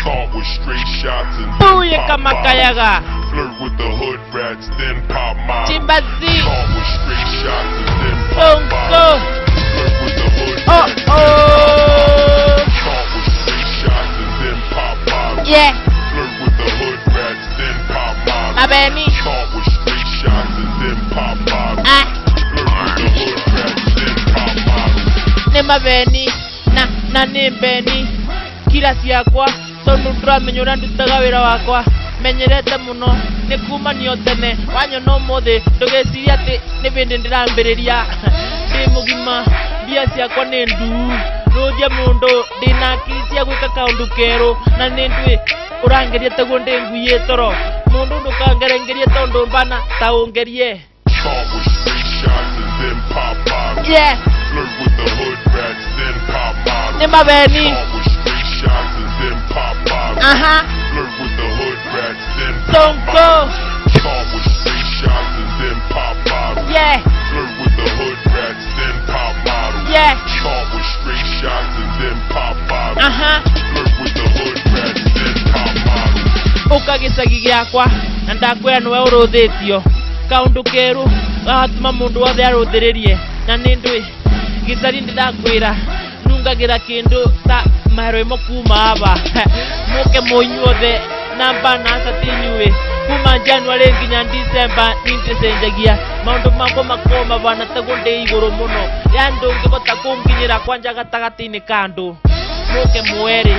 Caught with straight shots and then Puye pop kama bottles. kayaga. Flirt with the hood rats, then pop models. Chimbazi. Caught with straight shots and then pop Sonko. bottles. Flirt with the hood Oh rats, then oh. caught with straight shots and then pop bottles. Yeah. Flirt with the hood rats, then pop models. Mabeni. Caught with straight shots and then pop bottles. Ah. Flirt with the hood rats, then pop bottles. Ni mabeni. Na ni beni. Kila siakwa. Tondu turamenya uria ndutaga wira wakwa. Menyerete muno ni kuma nio tene wanyo no mothe ndugeciria ati ni bindi ndirambiriria ndi mugima mbia ciakwa ni ndu ruthia mundu ndina akiri cia gwika kaundu keru na ni ndwi urangeria taguo ndi ngui toro mundu ndukangerengerie tondu mbana ta ungerie. Caught with straight shots and then pop bottles. Yeah. Flirt with the hood rats, then pop bottles. Ni mabeni. Caught with straight shots and then pop bottles. Aha. Flirt with the hood rats, then pop Sonko. bottles. Caught with straight shots and then pop bottles. Yeah. Flirt with the hood rats, then pop bottles. Yeah. Caught with straight shots and then pop bottles. Aha. Flirt with the hood rats, then pop bottles. Uka gicagi giakwa na ndakwira niwe uruthitio kaundu keru gatuma mundu wothe aruthiririe na ni ndwi gicari ndirakwira nungagira kindu ta mahero imo kuma aba muke muinyuothe na mbanasa tinyue kuma January nginya December ninticenjagia maundu makwa makorwo mabana taguo ndi iguru muno ya ndungivota kunginyira kwanja gatagati-ini kandu muke mweri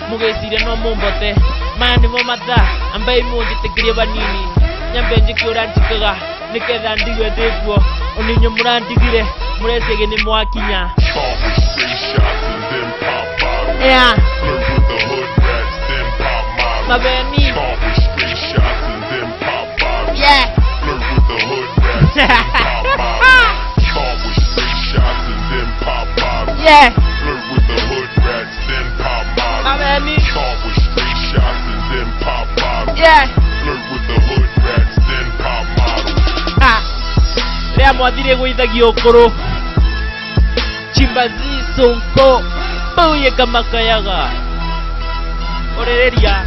mugiciria no mumbote maya nimo mathaa ambai munjitikirie banini nyambe njike uria njikaga niketha ndigwe ndikuo oninyo murandigire murecege ni mwakinya. Caught with straight shots and then pop bottles. Yeah. Flirt with the hood rats, then pop models. Mabeni. Caught with straight shots and then pop bottles. Yeah. Flirt with the hood rats, then pop bottles. Caught with straight shots and then pop bottles. Yeah. Flirt with the hood rats, then pop bottles. Mabeni. Caught with straight shots and then pop bottles. Yeah. Flirt with the hood rats, then pop models. Ah. Ria mwathire gwithagio ukuru. Chimbazi Sonko. Puye kama kayaga. Orereria.